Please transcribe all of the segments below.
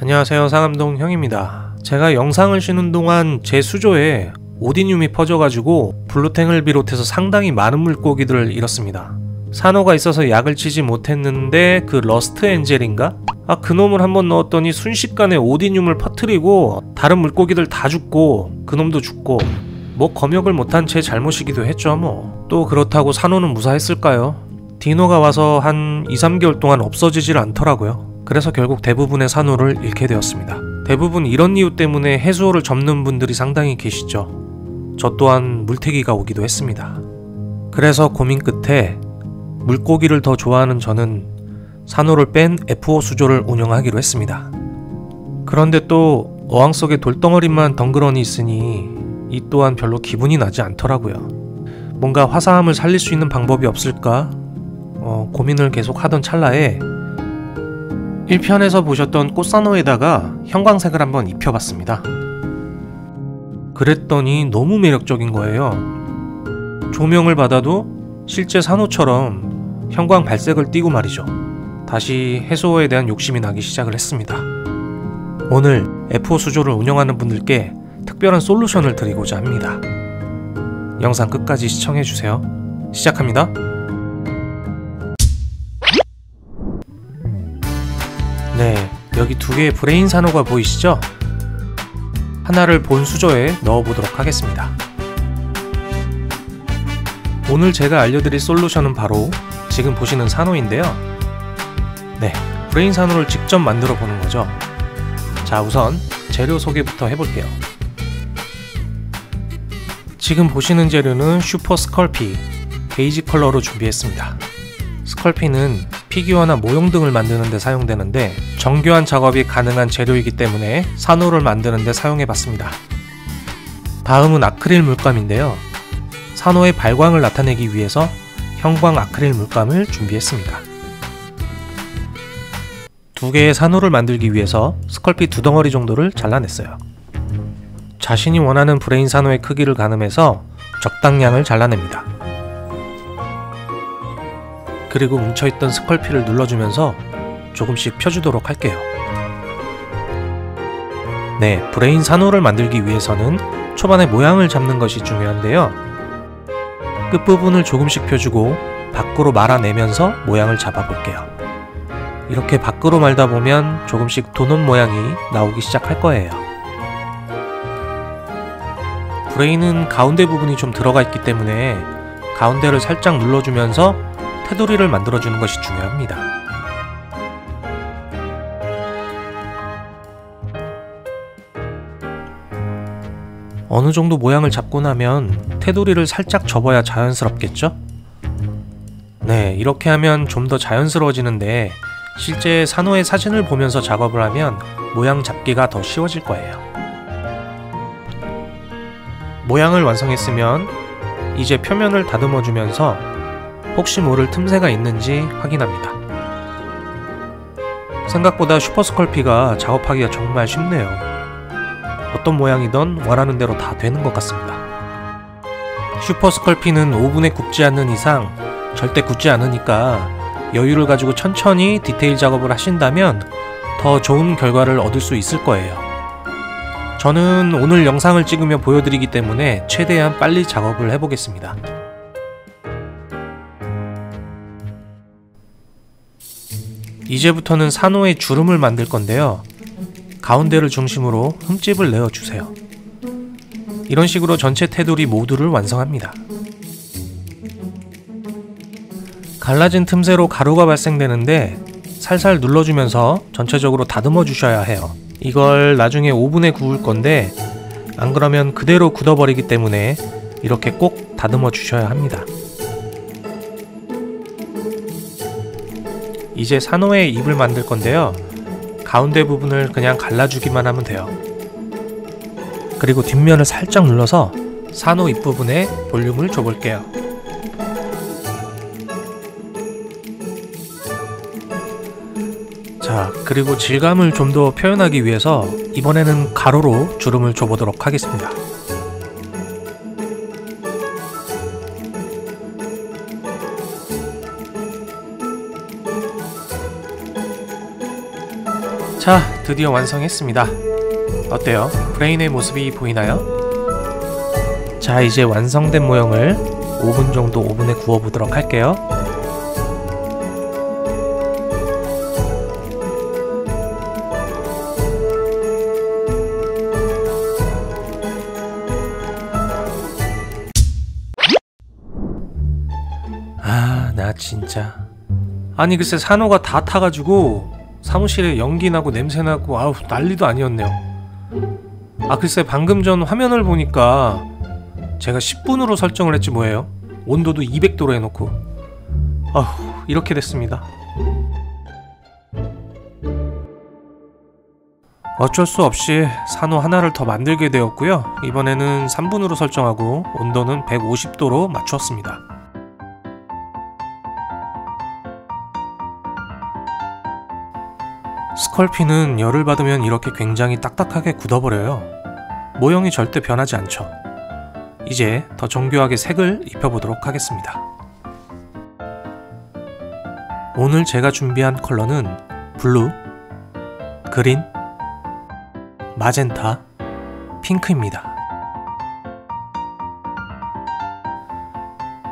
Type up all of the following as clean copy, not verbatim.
안녕하세요, 상암동 형입니다. 제가 영상을 쉬는 동안 제 수조에 오디늄이 퍼져가지고 블루탱을 비롯해서 상당히 많은 물고기들을 잃었습니다. 산호가 있어서 약을 치지 못했는데 그 러스트 엔젤인가? 그놈을 한번 넣었더니 순식간에 오디늄을 퍼뜨리고 다른 물고기들 다 죽고 그놈도 죽고, 뭐 검역을 못한 제 잘못이기도 했죠 뭐. 또 그렇다고 산호는 무사했을까요? 디노가 와서 한 2-3개월 동안 없어지질 않더라고요. 그래서 결국 대부분의 산호를 잃게 되었습니다. 대부분 이런 이유 때문에 해수호를 접는 분들이 상당히 계시죠. 저 또한 물태기가 오기도 했습니다. 그래서 고민 끝에 물고기를 더 좋아하는 저는 산호를 뺀 F5 수조를 운영하기로 했습니다. 그런데 또 어항 속에 돌덩어리만 덩그러니 있으니 이 또한 별로 기분이 나지 않더라고요. 뭔가 화사함을 살릴 수 있는 방법이 없을까? 고민을 계속 하던 찰나에 1편에서 보셨던 꽃산호에다가 형광색을 한번 입혀봤습니다. 그랬더니 너무 매력적인 거예요. 조명을 받아도 실제 산호처럼 형광 발색을 띠고 말이죠. 다시 해수호에 대한 욕심이 나기 시작을 했습니다. 오늘 F5 수조를 운영하는 분들께 특별한 솔루션을 드리고자 합니다. 영상 끝까지 시청해주세요. 시작합니다. 네, 여기 두 개의 브레인 산호가 보이시죠? 하나를 본 수조에 넣어보도록 하겠습니다. 오늘 제가 알려드릴 솔루션은 바로 지금 보시는 산호인데요. 네, 브레인 산호를 직접 만들어 보는 거죠. 자, 우선 재료 소개부터 해볼게요. 지금 보시는 재료는 슈퍼 스컬피 베이지 컬러로 준비했습니다. 스컬피는 피규어나 모형 등을 만드는 데 사용되는데 정교한 작업이 가능한 재료이기 때문에 산호를 만드는 데 사용해봤습니다. 다음은 아크릴 물감인데요. 산호의 발광을 나타내기 위해서 형광 아크릴 물감을 준비했습니다. 두 개의 산호를 만들기 위해서 스컬피 2덩어리 정도를 잘라냈어요. 자신이 원하는 브레인 산호의 크기를 가늠해서 적당량을 잘라냅니다. 그리고 뭉쳐있던 스컬피를 눌러주면서 조금씩 펴주도록 할게요. 네, 브레인 산호를 만들기 위해서는 초반에 모양을 잡는 것이 중요한데요. 끝부분을 조금씩 펴주고 밖으로 말아내면서 모양을 잡아볼게요. 이렇게 밖으로 말다 보면 조금씩 도넛 모양이 나오기 시작할 거예요. 브레인은 가운데 부분이 좀 들어가 있기 때문에 가운데를 살짝 눌러주면서 테두리를 만들어주는 것이 중요합니다. 어느 정도 모양을 잡고 나면 테두리를 살짝 접어야 자연스럽겠죠? 네, 이렇게 하면 좀 더 자연스러워지는데 실제 산호의 사진을 보면서 작업을 하면 모양 잡기가 더 쉬워질 거예요. 모양을 완성했으면 이제 표면을 다듬어주면서 혹시 모를 틈새가 있는지 확인합니다. 생각보다 슈퍼 스컬피가 작업하기가 정말 쉽네요. 어떤 모양이든 원하는 대로 다 되는 것 같습니다. 슈퍼 스컬피는 오븐에 굽지 않는 이상 절대 굳지 않으니까 여유를 가지고 천천히 디테일 작업을 하신다면 더 좋은 결과를 얻을 수 있을 거예요. 저는 오늘 영상을 찍으며 보여드리기 때문에 최대한 빨리 작업을 해보겠습니다. 이제부터는 산호의 주름을 만들 건데요. 가운데를 중심으로 흠집을 내어주세요. 이런 식으로 전체 테두리 모두를 완성합니다. 갈라진 틈새로 가루가 발생되는데 살살 눌러주면서 전체적으로 다듬어 주셔야 해요. 이걸 나중에 오븐에 구울 건데 안 그러면 그대로 굳어버리기 때문에 이렇게 꼭 다듬어 주셔야 합니다. 이제 산호의 입을 만들 건데요. 가운데 부분을 그냥 갈라주기만 하면 돼요. 그리고 뒷면을 살짝 눌러서 산호 입 부분에 볼륨을 줘볼게요. 자, 그리고 질감을 좀 더 표현하기 위해서 이번에는 가로로 주름을 줘보도록 하겠습니다. 자, 드디어 완성했습니다. 어때요? 브레인의 모습이 보이나요? 자, 이제 완성된 모형을 5분 정도 오븐에 구워보도록 할게요. 나 진짜 아니 글쎄 산호가 다 타가지고 사무실에 연기나고 냄새나고 아우 난리도 아니었네요. 글쎄 방금 전 화면을 보니까 제가 10분으로 설정을 했지 뭐예요. 온도도 200도로 해놓고 이렇게 됐습니다. 어쩔 수 없이 산호 하나를 더 만들게 되었고요. 이번에는 3분으로 설정하고 온도는 150도로 맞추었습니다. 스컬피는 열을 받으면 이렇게 굉장히 딱딱하게 굳어버려요. 모형이 절대 변하지 않죠. 이제 더 정교하게 색을 입혀보도록 하겠습니다. 오늘 제가 준비한 컬러는 블루, 그린, 마젠타, 핑크입니다.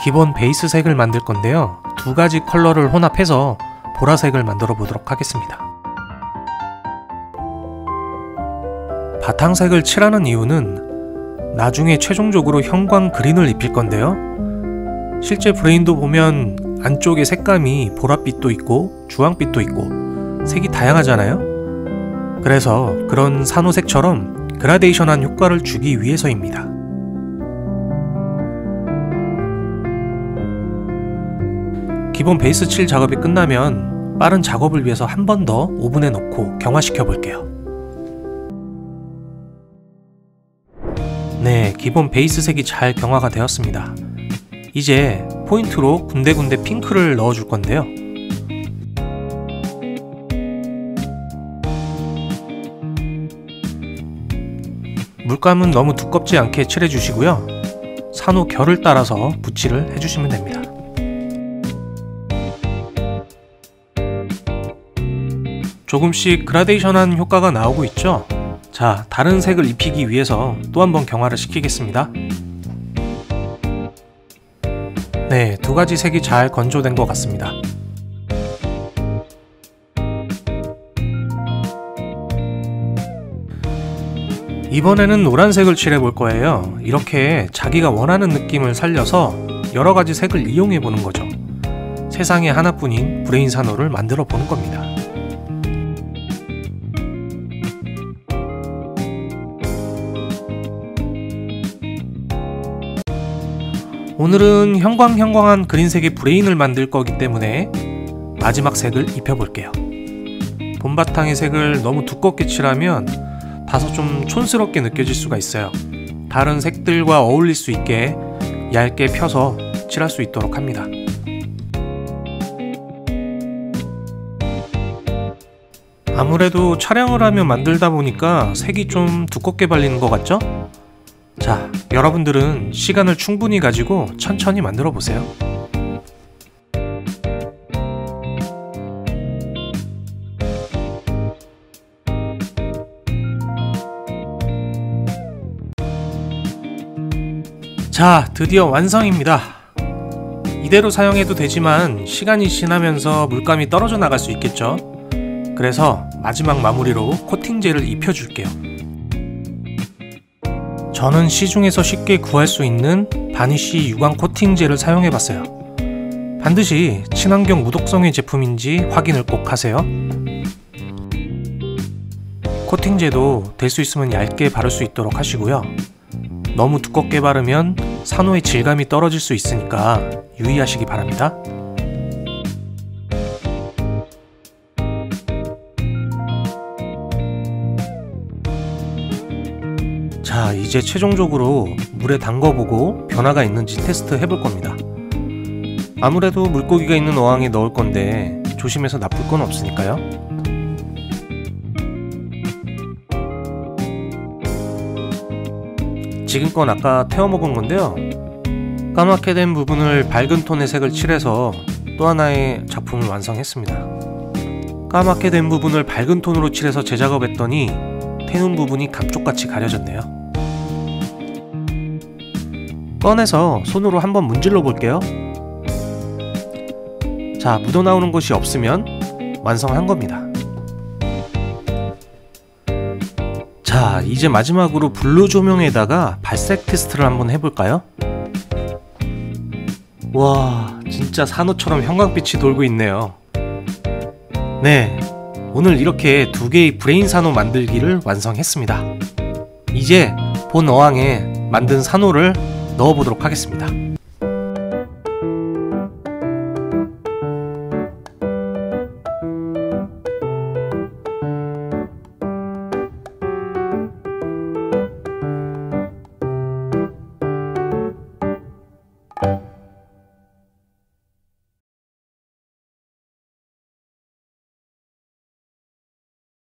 기본 베이스 색을 만들 건데요. 두 가지 컬러를 혼합해서 보라색을 만들어 보도록 하겠습니다. 바탕색을 칠하는 이유는 나중에 최종적으로 형광 그린을 입힐 건데요. 실제 브레인도 보면 안쪽에 색감이 보랏빛도 있고 주황빛도 있고 색이 다양하잖아요. 그래서 그런 산호색처럼 그라데이션한 효과를 주기 위해서입니다. 기본 베이스 칠 작업이 끝나면 빠른 작업을 위해서 한 번 더 오븐에 넣고 경화시켜 볼게요. 네, 기본 베이스 색이 잘 경화가 되었습니다. 이제 포인트로 군데군데 핑크를 넣어줄 건데요. 물감은 너무 두껍지 않게 칠해주시고요. 산호 결을 따라서 붓칠을 해주시면 됩니다. 조금씩 그라데이션한 효과가 나오고 있죠? 자, 다른 색을 입히기 위해서 또 한번 경화를 시키겠습니다. 네, 두 가지 색이 잘 건조된 것 같습니다. 이번에는 노란색을 칠해볼 거예요. 이렇게 자기가 원하는 느낌을 살려서 여러 가지 색을 이용해 보는 거죠. 세상에 하나뿐인 브레인 산호를 만들어 보는 겁니다. 오늘은 형광한 그린색의 브레인을 만들 거기 때문에 마지막 색을 입혀볼게요. 봄바탕의 색을 너무 두껍게 칠하면 다소 좀 촌스럽게 느껴질 수가 있어요. 다른 색들과 어울릴 수 있게 얇게 펴서 칠할 수 있도록 합니다. 아무래도 촬영을 하며 만들다 보니까 색이 좀 두껍게 발리는 것 같죠? 자, 여러분들은 시간을 충분히 가지고 천천히 만들어 보세요. 자, 드디어 완성입니다. 이대로 사용해도 되지만 시간이 지나면서 물감이 떨어져 나갈 수 있겠죠? 그래서 마지막 마무리로 코팅제를 입혀줄게요. 저는 시중에서 쉽게 구할 수 있는 바니쉬 유광 코팅제를 사용해봤어요. 반드시 친환경 무독성의 제품인지 확인을 꼭 하세요. 코팅제도 될 수 있으면 얇게 바를 수 있도록 하시고요. 너무 두껍게 바르면 산호의 질감이 떨어질 수 있으니까 유의하시기 바랍니다. 자, 이제 최종적으로 물에 담궈보고 변화가 있는지 테스트 해볼 겁니다. 아무래도 물고기가 있는 어항에 넣을 건데 조심해서 나쁠 건 없으니까요. 지금껏 아까 태워 먹은 건데요. 까맣게 된 부분을 밝은 톤의 색을 칠해서 또 하나의 작품을 완성했습니다. 까맣게 된 부분을 밝은 톤으로 칠해서 재작업했더니 태운 부분이 감쪽같이 가려졌네요. 꺼내서 손으로 한번 문질러 볼게요. 자, 묻어나오는 것이 없으면 완성한 겁니다. 자, 이제 마지막으로 블루 조명에다가 발색 테스트를 한번 해볼까요? 와, 진짜 산호처럼 형광빛이 돌고 있네요. 네, 오늘 이렇게 두 개의 브레인 산호 만들기를 완성했습니다. 이제 본 어항에 만든 산호를 넣어보도록 하겠습니다.